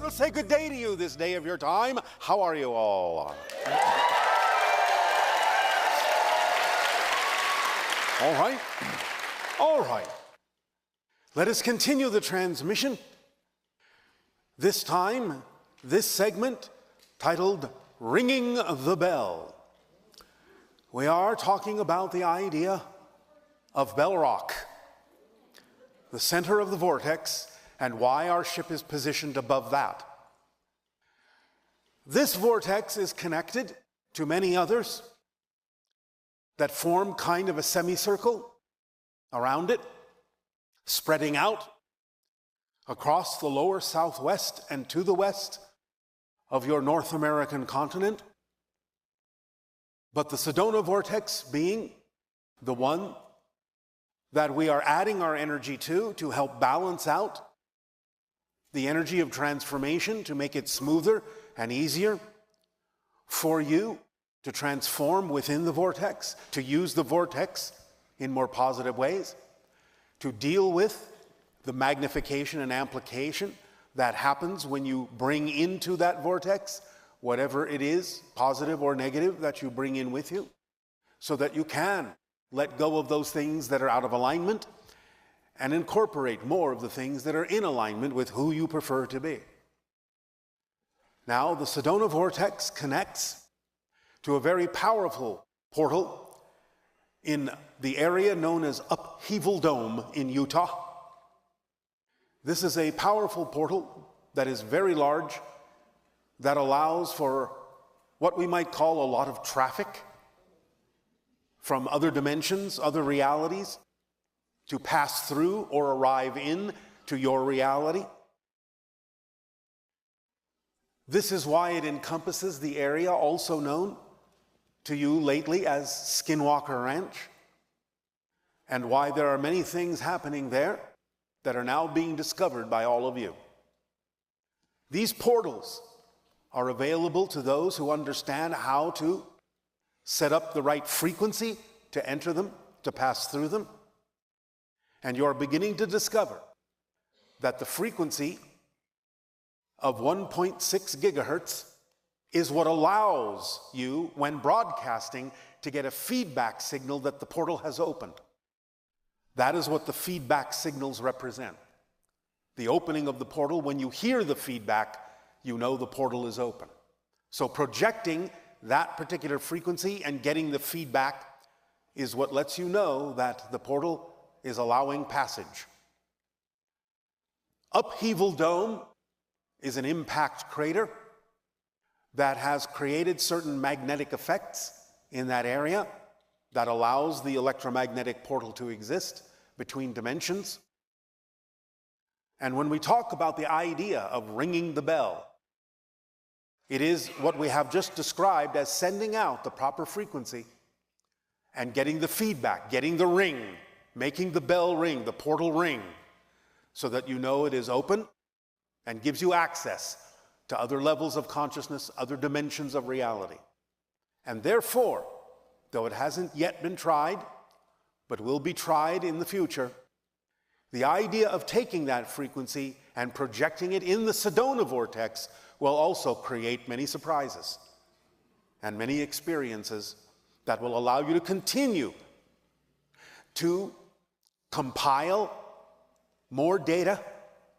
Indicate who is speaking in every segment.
Speaker 1: I'll say good day to you this day of your time. How are you all? All right. All right. Let us continue the transmission. This time, this segment titled Ringing the Bell. We are talking about the idea of Bell Rock, the center of the vortex, and why our ship is positioned above that. This vortex is connected to many others that form kind of a semicircle around it, spreading out across the lower southwest and to the west of your North American continent. But the Sedona vortex being the one that we are adding our energy to help balance out the energy of transformation, to make it smoother and easier for you to transform within the vortex, to use the vortex in more positive ways, to deal with the magnification and amplification that happens when you bring into that vortex whatever it is, positive or negative, that you bring in with you, so that you can let go of those things that are out of alignment and incorporate more of the things that are in alignment with who you prefer to be. Now, the Sedona vortex connects to a very powerful portal in the area known as Upheaval Dome in Utah. This is a powerful portal that is very large, that allows for what we might call a lot of traffic from other dimensions, other realities, to pass through or arrive in to your reality. This is why it encompasses the area also known to you lately as Skinwalker Ranch, and why there are many things happening there that are now being discovered by all of you. These portals are available to those who understand how to set up the right frequency to enter them, to pass through them. And you're beginning to discover that the frequency of 1.6 gigahertz is what allows you, when broadcasting, to get a feedback signal that the portal has opened. That is what the feedback signals represent. The opening of the portal, when you hear the feedback, you know the portal is open. So projecting that particular frequency and getting the feedback is what lets you know that the portal is allowing passage. Upheaval Dome is an impact crater that has created certain magnetic effects in that area that allows the electromagnetic portal to exist between dimensions. And when we talk about the idea of ringing the bell, it is what we have just described as sending out the proper frequency and getting the feedback, getting the ring, making the bell ring, the portal ring, so that you know it is open and gives you access to other levels of consciousness, other dimensions of reality. And therefore, though it hasn't yet been tried, but will be tried in the future, the idea of taking that frequency and projecting it in the Sedona vortex will also create many surprises and many experiences that will allow you to continue to compile more data,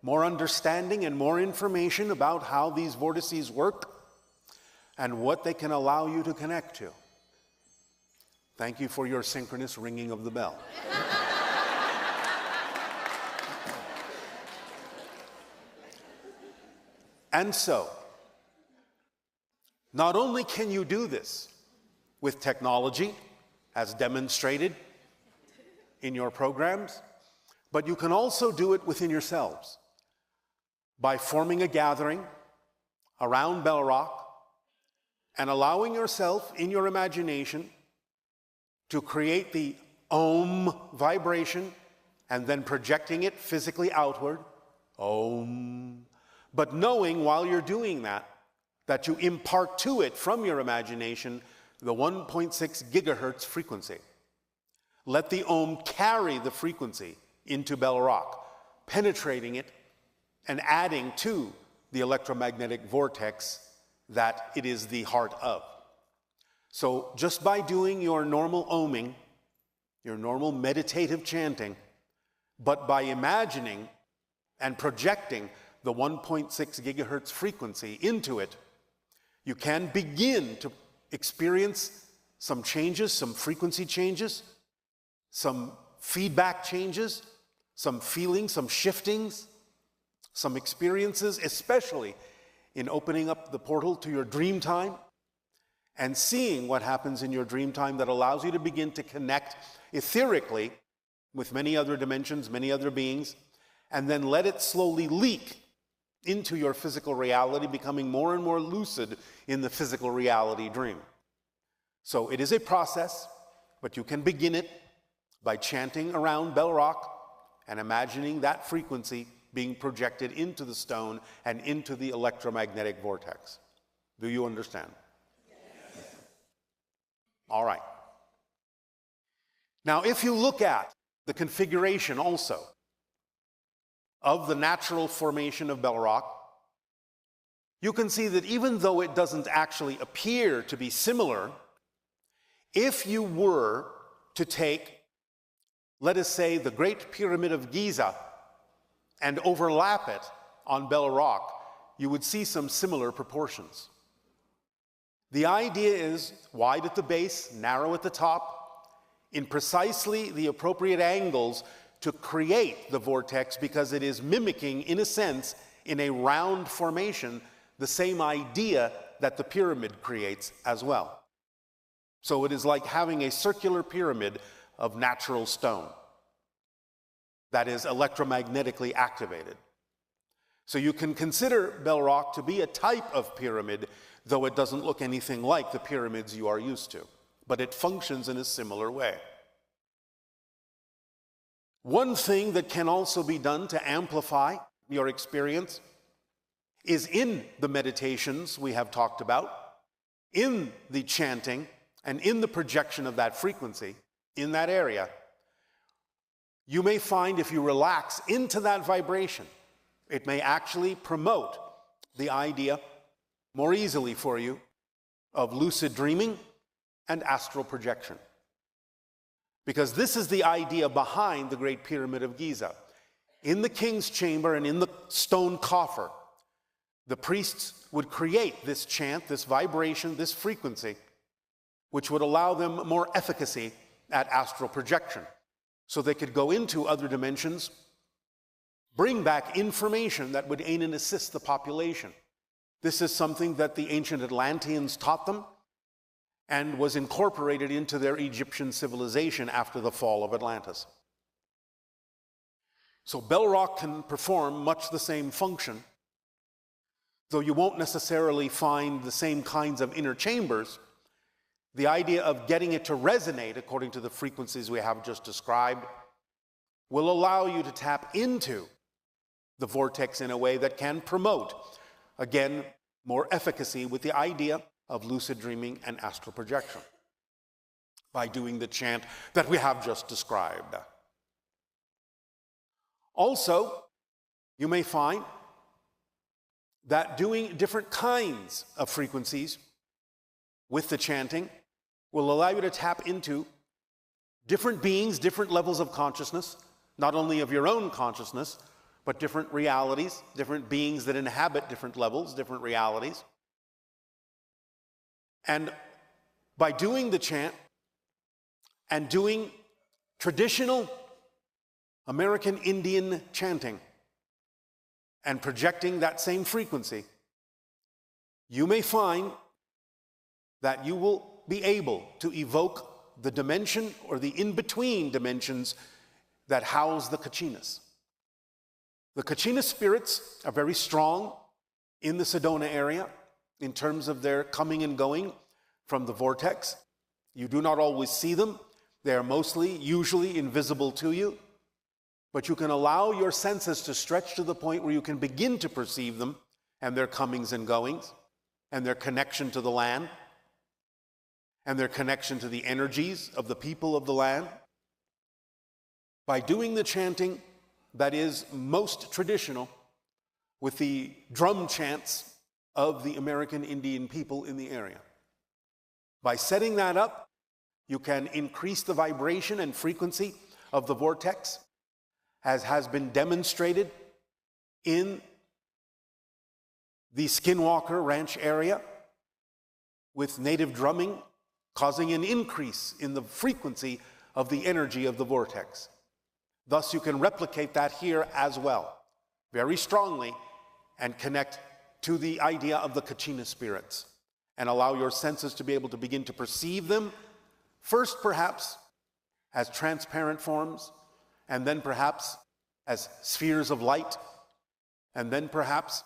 Speaker 1: more understanding, and more information about how these vortices work and what they can allow you to connect to. Thank you for your synchronous ringing of the bell. And so, not only can you do this with technology, as demonstrated in your programs, but you can also do it within yourselves by forming a gathering around Bell Rock and allowing yourself in your imagination to create the Om vibration and then projecting it physically outward, Om, but knowing while you're doing that, that you impart to it from your imagination the 1.6 gigahertz frequency. Let the Om carry the frequency into Bell Rock, penetrating it and adding to the electromagnetic vortex that it is the heart of. So just by doing your normal oming, your normal meditative chanting, but by imagining and projecting the 1.6 gigahertz frequency into it, you can begin to experience some changes, some frequency changes, some feedback changes, some feelings, some shiftings, some experiences, especially in opening up the portal to your dream time and seeing what happens in your dream time that allows you to begin to connect etherically with many other dimensions, many other beings, and then let it slowly leak into your physical reality, becoming more and more lucid in the physical reality dream. So it is a process, but you can begin it by chanting around Bell Rock and imagining that frequency being projected into the stone and into the electromagnetic vortex. Do you understand? Yes. All right. Now, if you look at the configuration also of the natural formation of Bell Rock, you can see that even though it doesn't actually appear to be similar, if you were to take, let us say, the Great Pyramid of Giza and overlap it on Bell Rock, you would see some similar proportions. The idea is wide at the base, narrow at the top, in precisely the appropriate angles to create the vortex, because it is mimicking, in a sense, in a round formation, the same idea that the pyramid creates as well. So it is like having a circular pyramid of natural stone that is electromagnetically activated. So you can consider Bell Rock to be a type of pyramid, though it doesn't look anything like the pyramids you are used to, but it functions in a similar way. One thing that can also be done to amplify your experience is in the meditations we have talked about, in the chanting, and in the projection of that frequency in that area. You may find if you relax into that vibration, it may actually promote the idea more easily for you of lucid dreaming and astral projection. Because this is the idea behind the Great Pyramid of Giza. In the king's chamber and in the stone coffer, the priests would create this chant, this vibration, this frequency, which would allow them more efficacy at astral projection. So they could go into other dimensions, bring back information that would aid and assist the population. This is something that the ancient Atlanteans taught them and was incorporated into their Egyptian civilization after the fall of Atlantis. So Bell Rock can perform much the same function, though you won't necessarily find the same kinds of inner chambers. The idea of getting it to resonate according to the frequencies we have just described will allow you to tap into the vortex in a way that can promote, again, more efficacy with the idea of lucid dreaming and astral projection by doing the chant that we have just described. Also, you may find that doing different kinds of frequencies with the chanting will allow you to tap into different beings, different levels of consciousness, not only of your own consciousness, but different realities, different beings that inhabit different levels, different realities. And by doing the chant and doing traditional American Indian chanting and projecting that same frequency, you may find that you will be able to evoke the dimension or the in-between dimensions that house the Kachinas. The Kachina spirits are very strong in the Sedona area in terms of their coming and going from the vortex. You do not always see them. They are usually invisible to you, but you can allow your senses to stretch to the point where you can begin to perceive them and their comings and goings and their connection to the land and their connection to the energies of the people of the land. By doing the chanting that is most traditional, with the drum chants of the American Indian people in the area. By setting that up, you can increase the vibration and frequency of the vortex, as has been demonstrated in the Skinwalker Ranch area with native drumming, causing an increase in the frequency of the energy of the vortex. Thus, you can replicate that here as well, very strongly, and connect to the idea of the Kachina spirits, and allow your senses to be able to begin to perceive them, first perhaps as transparent forms, and then perhaps as spheres of light, and then perhaps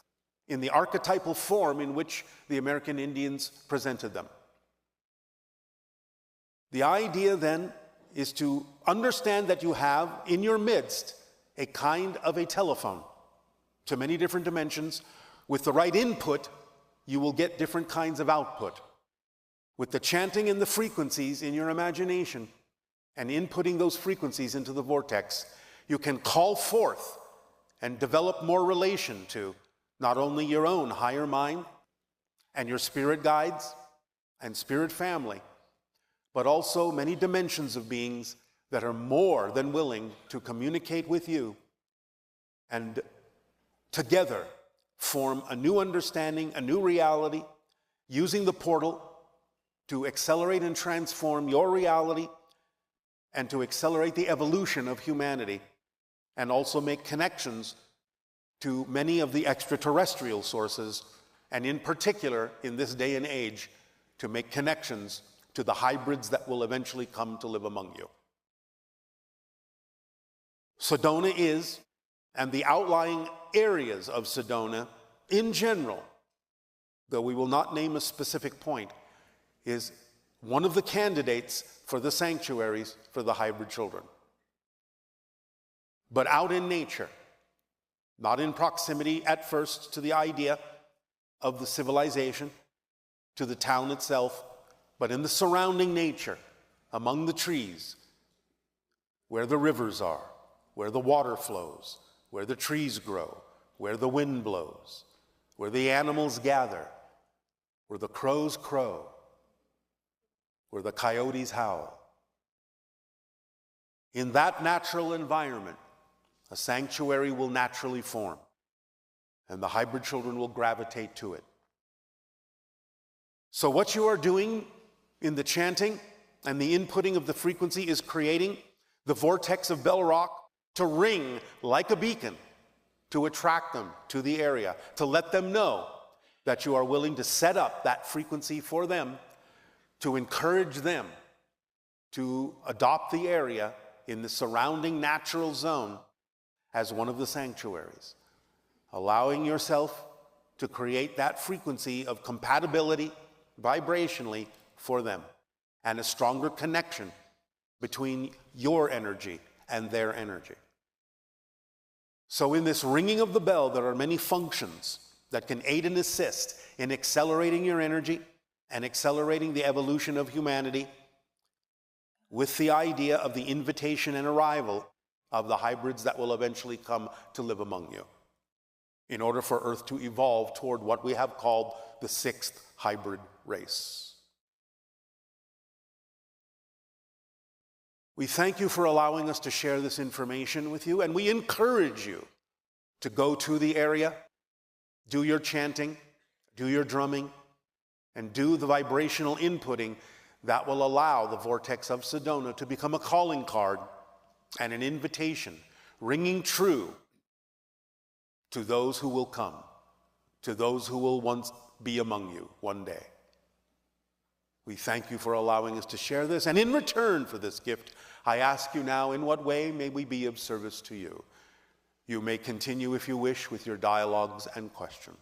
Speaker 1: in the archetypal form in which the American Indians presented them. The idea then is to understand that you have in your midst a kind of a telephone to many different dimensions. With the right input, you will get different kinds of output. With the chanting and the frequencies in your imagination and inputting those frequencies into the vortex, you can call forth and develop more relation to not only your own higher mind and your spirit guides and spirit family, but also many dimensions of beings that are more than willing to communicate with you and together form a new understanding, a new reality, using the portal to accelerate and transform your reality and to accelerate the evolution of humanity, and also make connections to many of the extraterrestrial sources, and in particular, in this day and age, to make connections to the hybrids that will eventually come to live among you. Sedona is, and the outlying areas of Sedona in general, though we will not name a specific point, is one of the candidates for the sanctuaries for the hybrid children. But out in nature, not in proximity at first to the idea of the civilization, to the town itself, but in the surrounding nature, among the trees, where the rivers are, where the water flows, where the trees grow, where the wind blows, where the animals gather, where the crows crow, where the coyotes howl. In that natural environment, a sanctuary will naturally form, and the hybrid children will gravitate to it. So what you are doing in the chanting and the inputting of the frequency is creating the vortex of Bell Rock to ring like a beacon, to attract them to the area, to let them know that you are willing to set up that frequency for them, to encourage them to adopt the area in the surrounding natural zone as one of the sanctuaries, allowing yourself to create that frequency of compatibility vibrationally for them, and a stronger connection between your energy and their energy. So in this ringing of the bell, there are many functions that can aid and assist in accelerating your energy and accelerating the evolution of humanity, with the idea of the invitation and arrival of the hybrids that will eventually come to live among you, in order for Earth to evolve toward what we have called the sixth hybrid race. We thank you for allowing us to share this information with you, and we encourage you to go to the area, do your chanting, do your drumming, and do the vibrational inputting that will allow the vortex of Sedona to become a calling card and an invitation, ringing true to those who will come, to those who will once be among you one day. We thank you for allowing us to share this, and in return for this gift, I ask you now, in what way may we be of service to you? You may continue, if you wish, with your dialogues and questions.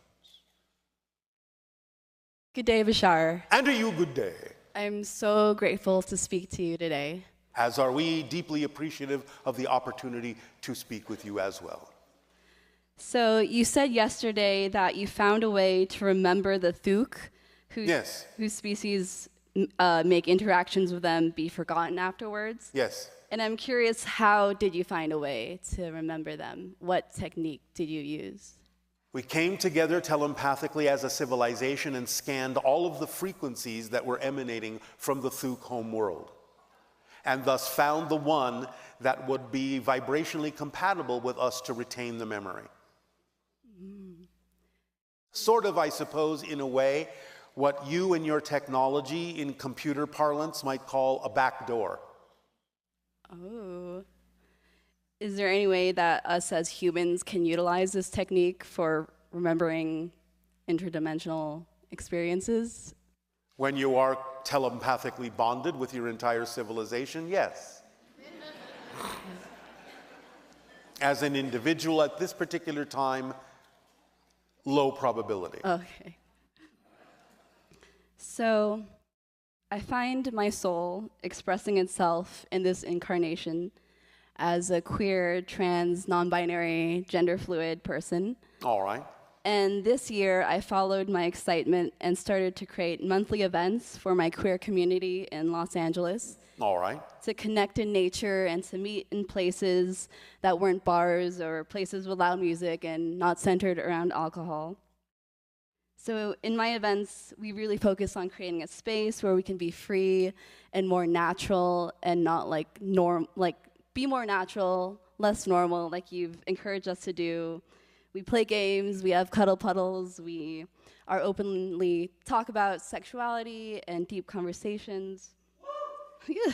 Speaker 2: Good day, Bashar.
Speaker 1: And to you, good day.
Speaker 2: I'm so grateful to speak to you today.
Speaker 1: As are we, deeply appreciative of the opportunity to speak with you as well.
Speaker 2: So you said yesterday that you found a way to remember the Thuk, whose species make interactions with them be forgotten afterwards.
Speaker 1: Yes.
Speaker 2: And I'm curious, how did you find a way to remember them? What technique did you use?
Speaker 1: We came together telepathically as a civilization and scanned all of the frequencies that were emanating from the Thuk home world, and thus found the one that would be vibrationally compatible with us to retain the memory. Sort of, I suppose, in a way, what you and your technology in computer parlance might call a backdoor.
Speaker 2: Oh. Is there any way that us as humans can utilize this technique for remembering interdimensional experiences?
Speaker 1: When you are telepathically bonded with your entire civilization, yes. As an individual at this particular time, low probability.
Speaker 2: Okay. So, I find my soul expressing itself in this incarnation as a queer, trans, non-binary, gender fluid person.
Speaker 1: All right.
Speaker 2: And this year, I followed my excitement and started to create monthly events for my queer community in Los Angeles.
Speaker 1: All right.
Speaker 2: To connect in nature and to meet in places that weren't bars or places with loud music and not centered around alcohol. So in my events, we really focus on creating a space where we can be free and more natural and not be more natural, less normal, like you've encouraged us to do. We play games, we have cuddle puddles, we are openly talk about sexuality and deep conversations.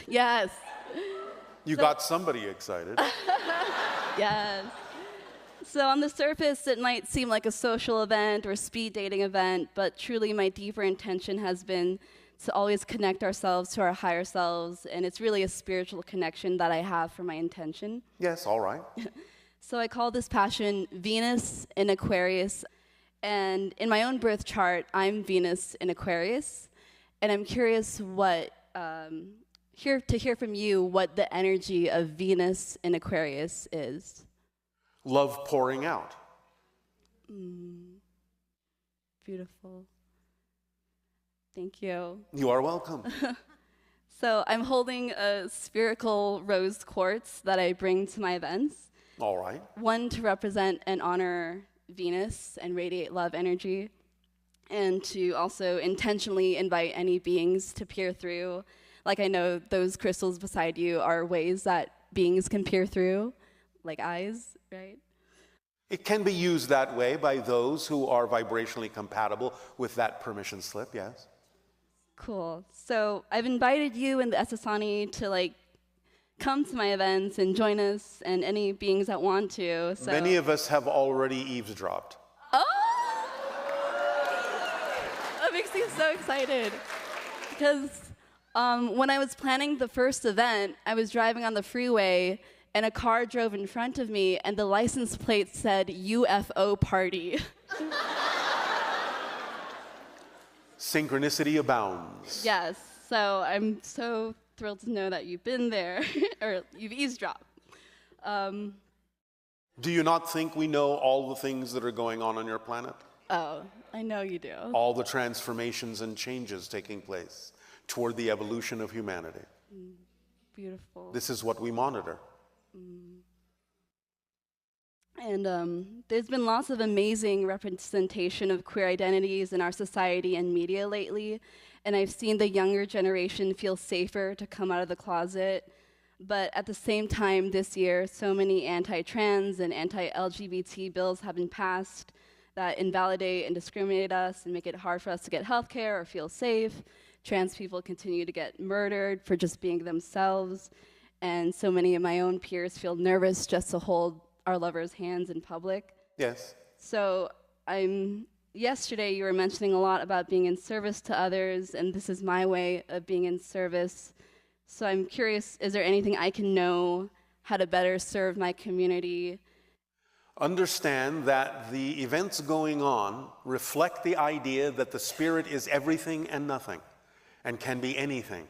Speaker 2: Yes.
Speaker 1: You got somebody excited.
Speaker 2: Yes. So on the surface, it might seem like a social event or speed dating event, but truly my deeper intention has been to always connect ourselves to our higher selves, and it's really a spiritual connection that I have for my intention.
Speaker 1: Yes, all right.
Speaker 2: So I call this passion Venus in Aquarius, and in my own birth chart, I'm Venus in Aquarius, and I'm curious to hear from you what the energy of Venus in Aquarius is.
Speaker 1: Love pouring out.
Speaker 2: Beautiful. Thank you.
Speaker 1: You are welcome.
Speaker 2: So I'm holding a spherical rose quartz that I bring to my events.
Speaker 1: All right.
Speaker 2: One to represent and honor Venus and radiate love energy, and to also intentionally invite any beings to peer through. Like I know those crystals beside you are ways that beings can peer through, like eyes, right?
Speaker 1: It can be used that way by those who are vibrationally compatible with that permission slip, yes.
Speaker 2: Cool. So I've invited you and the Esasani to come to my events and join us, and any beings that want to. So.
Speaker 1: Many of us have already eavesdropped.
Speaker 2: Oh! That makes me so excited. Because when I was planning the first event, I was driving on the freeway, and a car drove in front of me, and the license plate said UFO party.
Speaker 1: Synchronicity abounds.
Speaker 2: Yes, so I'm so thrilled to know that you've been there, or you've eavesdropped.
Speaker 1: Do you not think we know all the things that are going on your planet?
Speaker 2: Oh, I know you do.
Speaker 1: All the transformations and changes taking place toward the evolution of humanity.
Speaker 2: Beautiful.
Speaker 1: This is what we monitor.
Speaker 2: And there's been lots of amazing representation of queer identities in our society and media lately, and I've seen the younger generation feel safer to come out of the closet. But at the same time this year, so many anti-trans and anti-LGBT bills have been passed that invalidate and discriminate us and make it hard for us to get healthcare or feel safe. Trans people continue to get murdered for just being themselves, and so many of my own peers feel nervous just to hold our lovers' hands in public.
Speaker 1: Yes.
Speaker 2: So yesterday you were mentioning a lot about being in service to others, and this is my way of being in service. So I'm curious, is there anything I can know how to better serve my community?
Speaker 1: Understand that the events going on reflect the idea that the spirit is everything and nothing, and can be anything.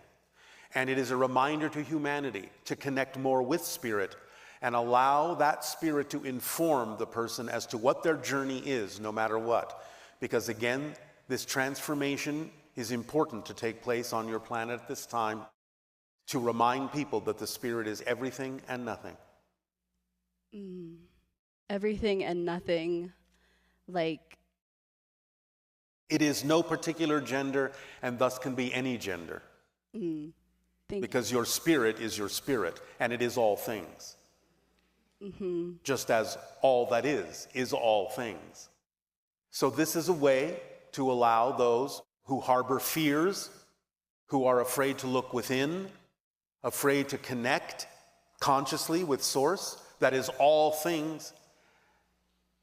Speaker 1: And it is a reminder to humanity to connect more with spirit and allow that spirit to inform the person as to what their journey is, no matter what. Because again, this transformation is important to take place on your planet at this time, to remind people that the spirit is everything and nothing.
Speaker 2: Everything and nothing. Like,
Speaker 1: It is no particular gender and thus can be any gender.
Speaker 2: thank
Speaker 1: Because your spirit is your spirit and it is all things. Just as all that is all things. So this is a way to allow those who harbor fears, who are afraid to look within, afraid to connect consciously with Source, that is all things,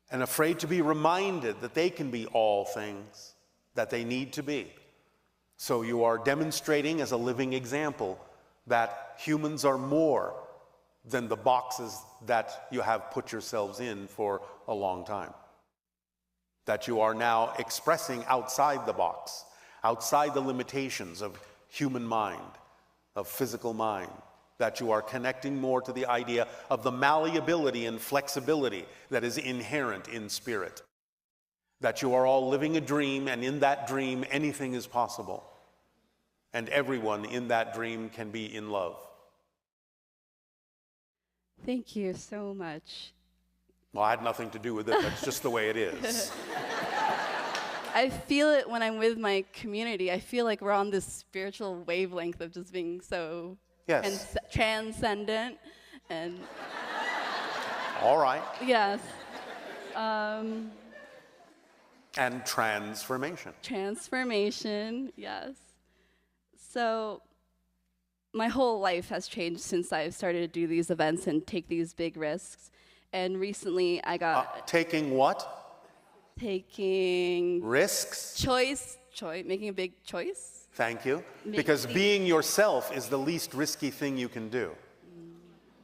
Speaker 1: and afraid to be reminded that they can be all things that they need to be. So you are demonstrating as a living example that humans are more than the boxes that you have put yourselves in for a long time. That you are now expressing outside the box, outside the limitations of human mind, of physical mind, that you are connecting more to the idea of the malleability and flexibility that is inherent in spirit. That you are all living a dream, and in that dream anything is possible. And everyone in that dream can be in love.
Speaker 2: Thank you so much.
Speaker 1: Well, I had nothing to do with it. That's just the way it is.
Speaker 2: I feel it when I'm with my community. I feel like we're on this spiritual wavelength of just being so
Speaker 1: Yes.
Speaker 2: transcendent. And
Speaker 1: All right.
Speaker 2: yes.
Speaker 1: And transformation.
Speaker 2: Transformation, yes. So my whole life has changed since I've started to do these events and take these big risks. And recently I got
Speaker 1: Taking what?
Speaker 2: taking
Speaker 1: Risks?
Speaker 2: making a big choice.
Speaker 1: Thank you. Because being yourself is the least risky thing you can do.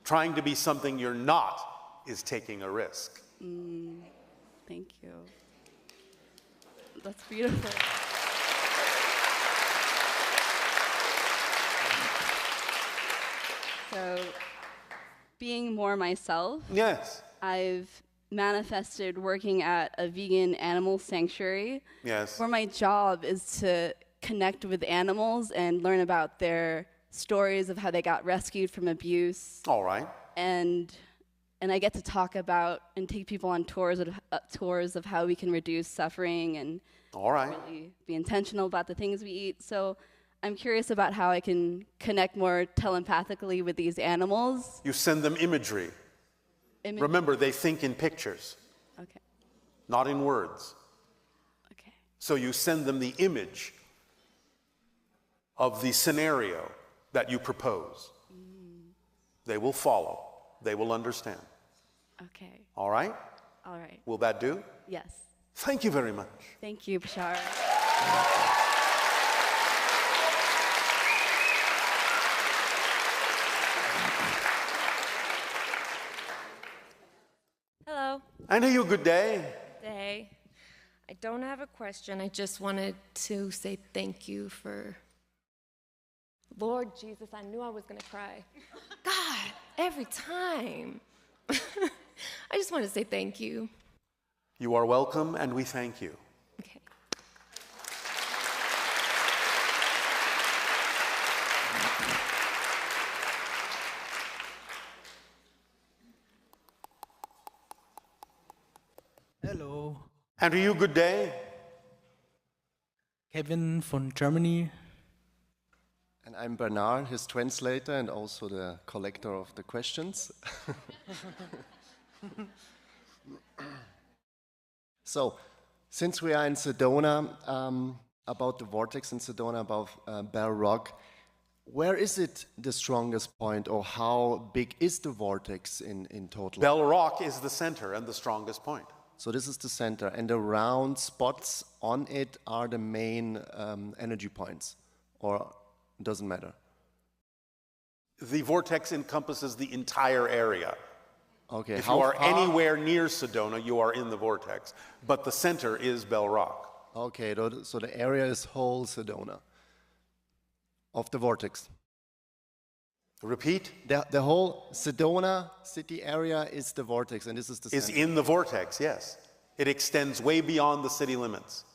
Speaker 1: Trying to be something you're not is taking a risk.
Speaker 2: Thank you. That's beautiful. So, being more myself,
Speaker 1: Yes.
Speaker 2: I've manifested working at a vegan animal sanctuary
Speaker 1: Yes.
Speaker 2: where my job is to connect with animals and learn about their stories of how they got rescued from abuse.
Speaker 1: All right.
Speaker 2: And I get to talk about and take people on tours of how we can reduce suffering and
Speaker 1: All right.
Speaker 2: really be intentional about the things we eat. So I'm curious about how I can connect more telepathically with these animals.
Speaker 1: You send them imagery. Remember, they think in pictures,
Speaker 2: Okay.
Speaker 1: not in words.
Speaker 2: Okay.
Speaker 1: So you send them the image of the scenario that you propose. They will follow. They will understand.
Speaker 2: Okay.
Speaker 1: All right?
Speaker 2: All right.
Speaker 1: Will that do?
Speaker 2: Yes.
Speaker 1: Thank you very much.
Speaker 2: Thank you, Bashar.
Speaker 3: Hello.
Speaker 1: And you, good day.
Speaker 3: Day. I don't have a question. I just wanted to say thank you for. Lord Jesus, I knew I was going to cry. God, every time. I just want to say thank you.
Speaker 1: You are welcome, and we thank you.
Speaker 3: Okay.
Speaker 4: Hello,
Speaker 1: And you, good day.
Speaker 4: Kevin from Germany.
Speaker 5: And I'm Bernard, his translator and also the collector of the questions. So, since we are in Sedona, about the vortex in Sedona, above Bell Rock, where is it the strongest point, or how big is the vortex in total?
Speaker 1: Bell Rock is the center and the strongest point.
Speaker 5: So this is the center, and the round spots on it are the main energy points, or it doesn't matter?
Speaker 1: The vortex encompasses the entire area.
Speaker 5: Okay.
Speaker 1: If you are anywhere near Sedona, you are in the vortex. But the center is Bell Rock.
Speaker 5: Okay, so the area is whole Sedona of the vortex.
Speaker 1: Repeat?
Speaker 5: The whole Sedona city area is the vortex, and this is the
Speaker 1: Is
Speaker 5: center.
Speaker 1: in the vortex, yes. It extends way beyond the city limits.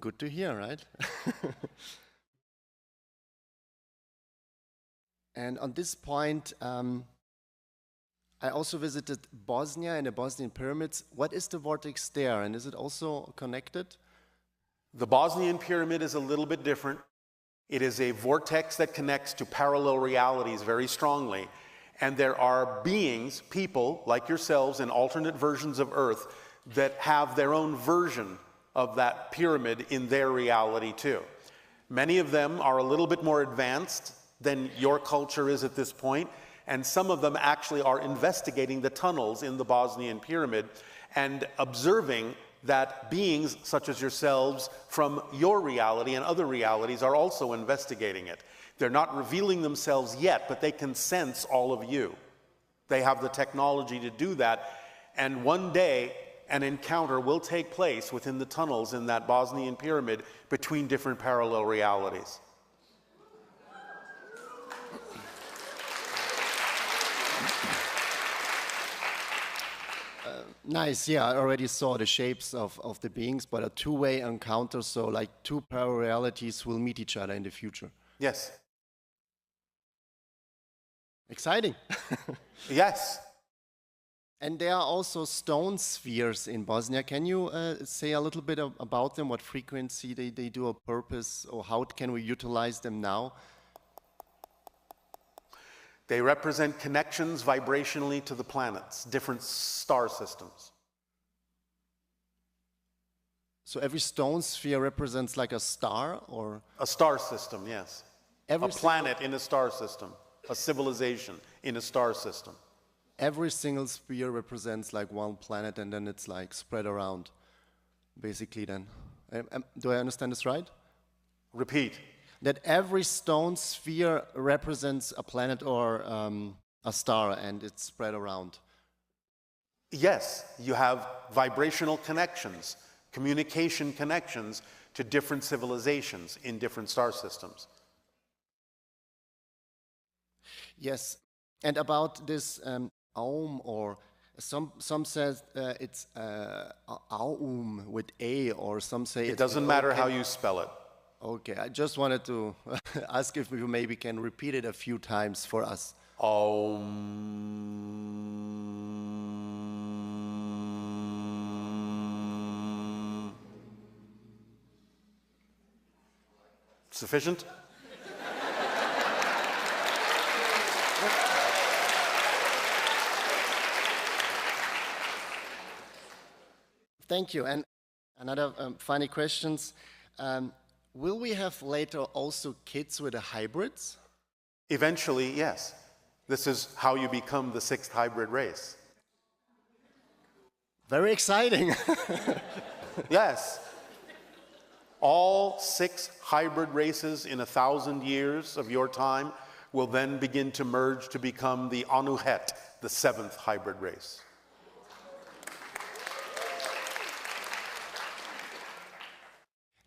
Speaker 5: Good to hear, right? And on this point, I also visited Bosnia and the Bosnian pyramids. What is the vortex there, and is it also connected?
Speaker 1: The Bosnian pyramid is a little bit different. It is a vortex that connects to parallel realities very strongly. And there are beings, people like yourselves in alternate versions of Earth that have their own version of that pyramid in their reality too. Many of them are a little bit more advanced than your culture is at this point, and some of them actually are investigating the tunnels in the Bosnian pyramid and observing that beings such as yourselves from your reality and other realities are also investigating it. They're not revealing themselves yet, but they can sense all of you. They have the technology to do that, and one day an encounter will take place within the tunnels in that Bosnian pyramid between different parallel realities.
Speaker 5: Nice, yeah, I already saw the shapes of the beings, but a two-way encounter, so like two parallel realities will meet each other in the future.
Speaker 1: Yes.
Speaker 5: Exciting.
Speaker 1: Yes.
Speaker 5: And there are also stone spheres in Bosnia. Can you say a little bit about them, what frequency they do, a purpose, or how can we utilize them now?
Speaker 1: They represent connections vibrationally to the planets, different star systems.
Speaker 5: So every stone sphere represents like a star, or?
Speaker 1: A star system, yes. A planet in a star system, a civilization in a star system.
Speaker 5: Every single sphere represents like one planet, and then it's like spread around, basically then. Do I understand this right?
Speaker 1: Repeat.
Speaker 5: That every stone sphere represents a planet or a star, and it's spread around.
Speaker 1: Yes, you have vibrational connections, communication connections to different civilizations in different star systems.
Speaker 5: Yes, and about this Aum, or some says it's Aum with A, or some say
Speaker 1: it doesn't matter how you spell it.
Speaker 5: Okay, I just wanted to ask if you maybe can repeat it a few times for us.
Speaker 1: Sufficient?
Speaker 5: Thank you. And another funny questions. Will we have later also kids with the hybrids?
Speaker 1: Eventually, yes. This is how you become the sixth hybrid race.
Speaker 5: Very exciting.
Speaker 1: Yes. All 6 hybrid races in 1,000 years of your time will then begin to merge to become the Anuhet, the 7th hybrid race.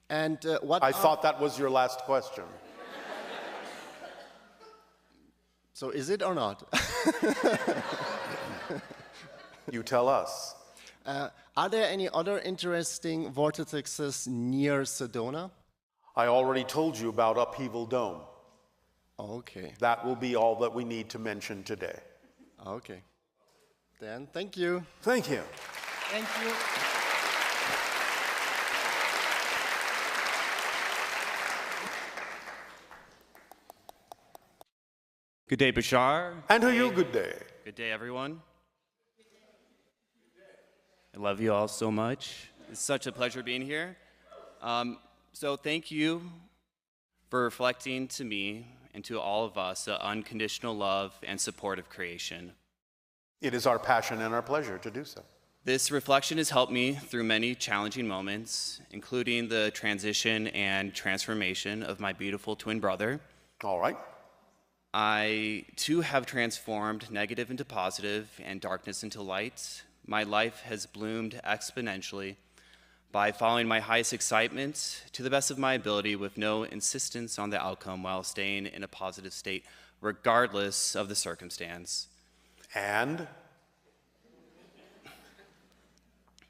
Speaker 5: And
Speaker 1: I thought that was your last question.
Speaker 5: So is it or not?
Speaker 1: You tell us.
Speaker 5: Are there any other interesting vortexes near Sedona?
Speaker 1: I already told you about Upheaval Dome.
Speaker 5: Okay.
Speaker 1: That will be all that we need to mention today.
Speaker 5: Okay. Then, thank you.
Speaker 1: Thank you.
Speaker 5: Thank you.
Speaker 6: Good day, Bashar.
Speaker 1: And to you, good day.
Speaker 6: Good day, everyone. I love you all so much. It's such a pleasure being here. So thank you for reflecting to me and to all of us the unconditional love and support of creation.
Speaker 1: It is our passion and our pleasure to do so.
Speaker 6: This reflection has helped me through many challenging moments, including the transition and transformation of my beautiful twin brother.
Speaker 1: All right.
Speaker 6: I, too, have transformed negative into positive and darkness into light. My life has bloomed exponentially by following my highest excitement to the best of my ability with no insistence on the outcome while staying in a positive state regardless of the circumstance.
Speaker 1: And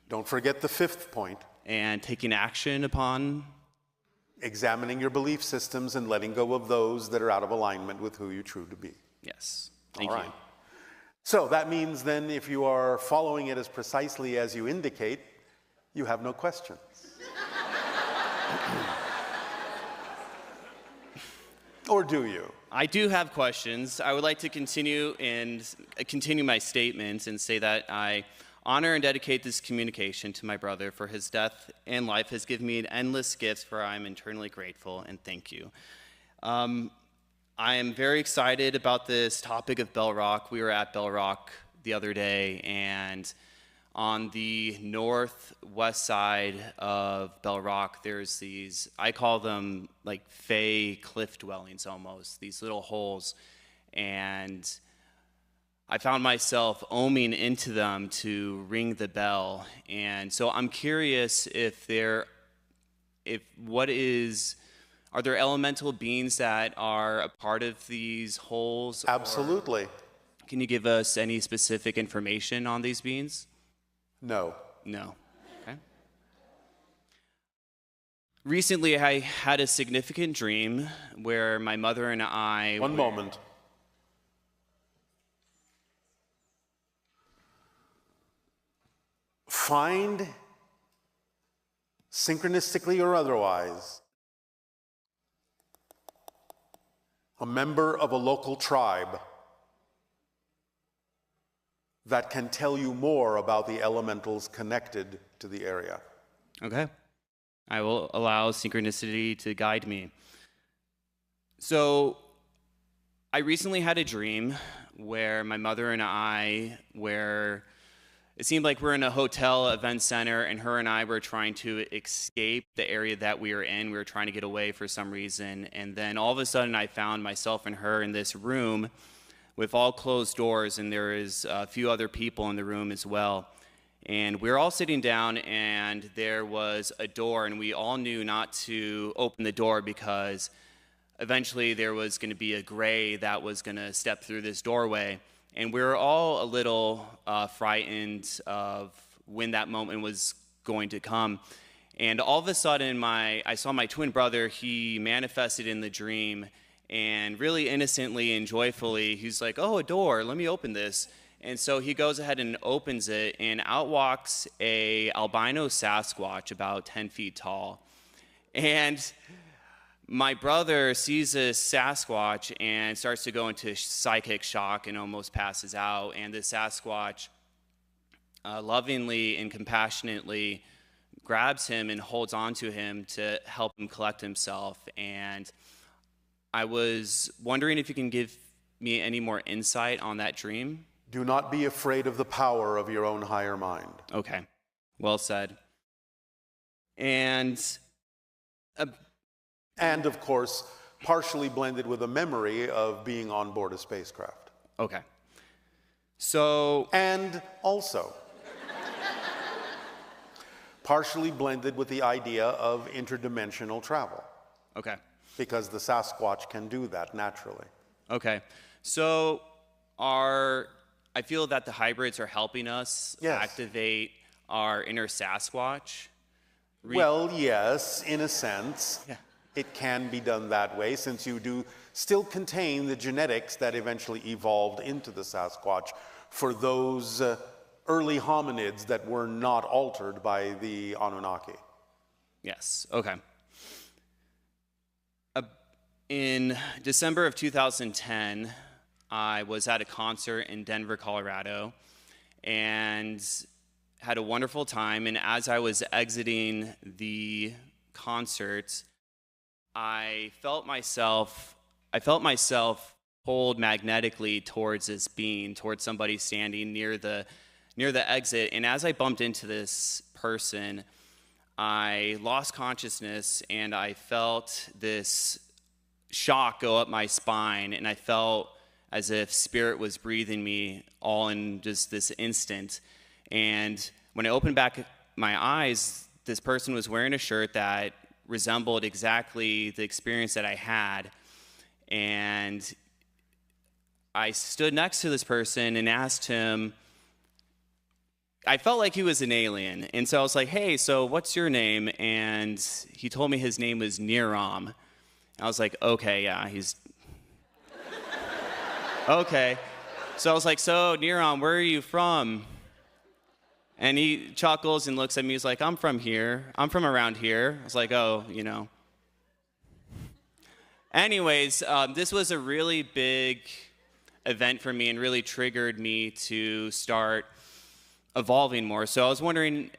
Speaker 1: don't forget the 5th point.
Speaker 6: And taking action upon
Speaker 1: examining your belief systems and letting go of those that are out of alignment with who you true to be.
Speaker 6: Yes. Thank you.
Speaker 1: So that means then if you are following it as precisely as you indicate, you have no questions. Or do you?
Speaker 6: I do have questions. I would like to continue my statement and say that I honor and dedicate this communication to my brother, for his death and life has given me an endless gifts, for I am eternally grateful, and thank you. I am very excited about this topic of Bell Rock. We were at Bell Rock the other day, and on the northwest side of Bell Rock, there's these, I call them like fey cliff dwellings almost, these little holes. And I found myself ohming into them to ring the bell. And so I'm curious are there elemental beings that are a part of these holes?
Speaker 1: Absolutely.
Speaker 6: Can you give us any specific information on these beings?
Speaker 1: No.
Speaker 6: No. Okay. Recently, I had a significant dream where my mother and I...
Speaker 1: One moment. Find, synchronistically or otherwise, a member of a local tribe that can tell you more about the elementals connected to the area.
Speaker 6: Okay. I will allow synchronicity to guide me. So, I recently had a dream where my mother and I it seemed like we're in a hotel event center, and her and I were trying to escape the area that we were in. We were trying to get away for some reason. And then all of a sudden, I found myself and her in this room with all closed doors, and there is a few other people in the room as well. And we were all sitting down, and there was a door, and we all knew not to open the door because eventually there was going to be a gray that was going to step through this doorway. And we were all a little frightened of when that moment was going to come. And all of a sudden, I saw my twin brother. He manifested in the dream, and really innocently and joyfully, he's like, "Oh, a door, let me open this." And so he goes ahead and opens it, and out walks a albino Sasquatch about 10 feet tall. And my brother sees this Sasquatch and starts to go into psychic shock and almost passes out. And the Sasquatch lovingly and compassionately grabs him and holds on to him to help him collect himself. And I was wondering if you can give me any more insight on that dream.
Speaker 1: Do not be afraid of the power of your own higher mind.
Speaker 6: Okay, well said. And
Speaker 1: of course, partially blended with a memory of being on board a spacecraft.
Speaker 6: Okay. So...
Speaker 1: And also, partially blended with the idea of interdimensional travel.
Speaker 6: Okay.
Speaker 1: Because the Sasquatch can do that naturally.
Speaker 6: Okay. So I feel that the hybrids are helping us activate our inner Sasquatch.
Speaker 1: Well, yes, in a sense.
Speaker 6: Yeah.
Speaker 1: It can be done that way, since you do still contain the genetics that eventually evolved into the Sasquatch for those early hominids that were not altered by the Anunnaki.
Speaker 6: Yes, okay. In December of 2010, I was at a concert in Denver, Colorado, and had a wonderful time. And as I was exiting the concert, I felt myself pulled magnetically towards this being, towards somebody standing near the exit. And as I bumped into this person, I lost consciousness, and I felt this shock go up my spine, and I felt as if spirit was breathing me all in just this instant. And when I opened back my eyes, this person was wearing a shirt that resembled exactly the experience that I had. And I stood next to this person and asked him, I felt like he was an alien. And so I was like, "Hey, so what's your name?" And he told me his name was Niram. I was like, "Okay, yeah, he's..." Okay. So I was like, so, Neron, where are you from? And he chuckles and looks at me. He's like, I'm from here. I'm from around here. I was like, oh, you know. Anyways, this was a really big event for me and really triggered me to start evolving more. So I was wondering,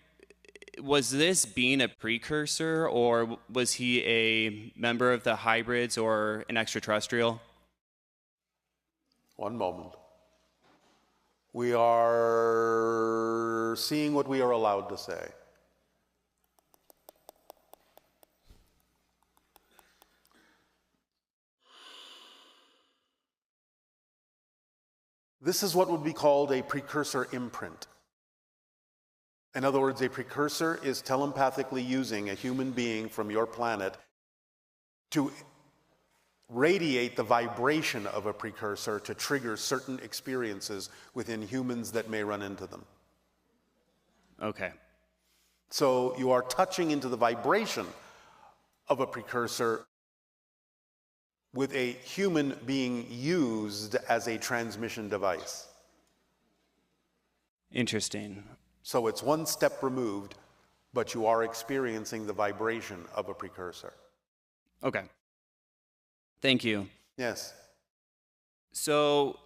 Speaker 6: was this being a precursor, or was he a member of the hybrids or an extraterrestrial?
Speaker 1: One moment. We are seeing what we are allowed to say. This is what would be called a precursor imprint. In other words, a precursor is telepathically using a human being from your planet to radiate the vibration of a precursor to trigger certain experiences within humans that may run into them.
Speaker 6: Okay.
Speaker 1: So you are touching into the vibration of a precursor with a human being used as a transmission device.
Speaker 6: Interesting.
Speaker 1: So it's one step removed, but you are experiencing the vibration of a precursor.
Speaker 6: Okay. Thank you.
Speaker 1: Yes.
Speaker 6: So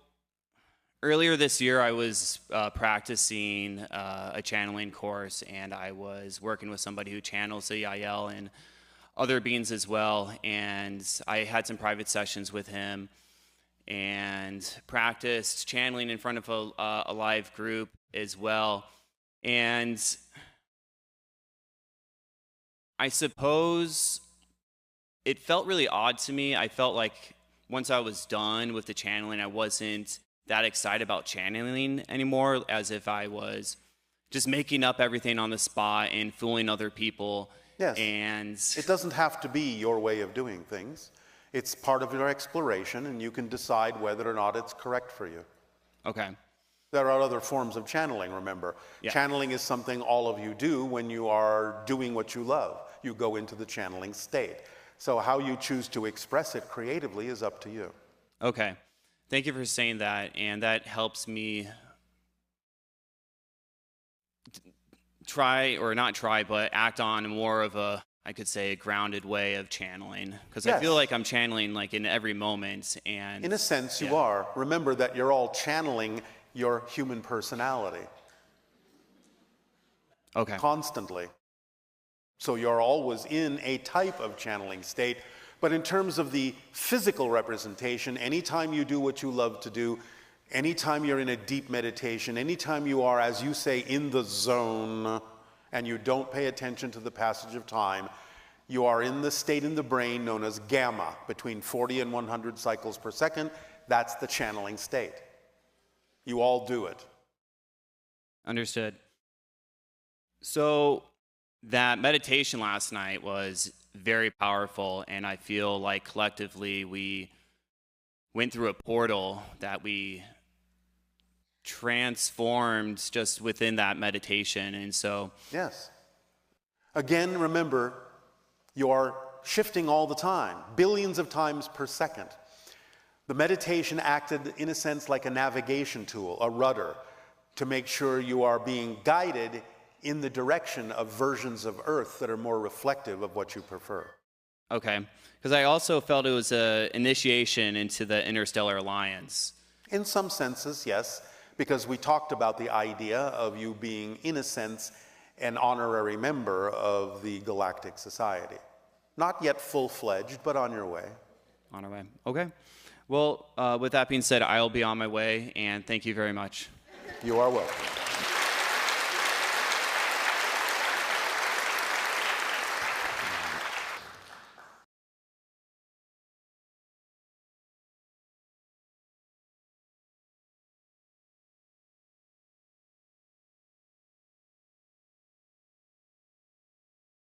Speaker 6: earlier this year, I was practicing a channeling course, and I was working with somebody who channels the EIL and other beings as well. And I had some private sessions with him and practiced channeling in front of a live group as well. And I suppose it felt really odd to me. I felt like once I was done with the channeling, I wasn't that excited about channeling anymore, as if I was just making up everything on the spot and fooling other people.
Speaker 1: Yes.
Speaker 6: And
Speaker 1: it doesn't have to be your way of doing things. It's part of your exploration, and you can decide whether or not it's correct for you.
Speaker 6: Okay.
Speaker 1: There are other forms of channeling, remember.
Speaker 6: Yeah.
Speaker 1: Channeling is something all of you do when you are doing what you love. You go into the channeling state. So how you choose to express it creatively is up to you.
Speaker 6: Okay. Thank you for saying that, and that helps me try, or not try, but act on more of a, I could say, a grounded way of channeling. Because
Speaker 1: Yes.
Speaker 6: I feel like I'm channeling like in every moment. And
Speaker 1: In a sense, you
Speaker 6: yeah.
Speaker 1: are. Remember that you're all channeling your human personality
Speaker 6: Okay.
Speaker 1: constantly. So you're always in a type of channeling state. But in terms of the physical representation, anytime you do what you love to do, anytime you're in a deep meditation, anytime you are, as you say, in the zone, and you don't pay attention to the passage of time, you are in the state in the brain known as gamma, between 40 and 100 cycles per second. That's the channeling state. You all do it.
Speaker 6: Understood. So that meditation last night was very powerful, and I feel like collectively we went through a portal that we transformed just within that meditation. And so
Speaker 1: Yes. Again, remember, you are shifting all the time, billions of times per second. The meditation acted, in a sense, like a navigation tool, a rudder, to make sure you are being guided in the direction of versions of Earth that are more reflective of what you prefer.
Speaker 6: okay, because I also felt it was an initiation into the Interstellar Alliance.
Speaker 1: In some senses, yes, because we talked about the idea of you being, in a sense, an honorary member of the Galactic Society. Not yet full-fledged, but on your way.
Speaker 6: On our way. Okay. Well, with that being said, I'll be on my way, and thank you very much.
Speaker 1: You are welcome.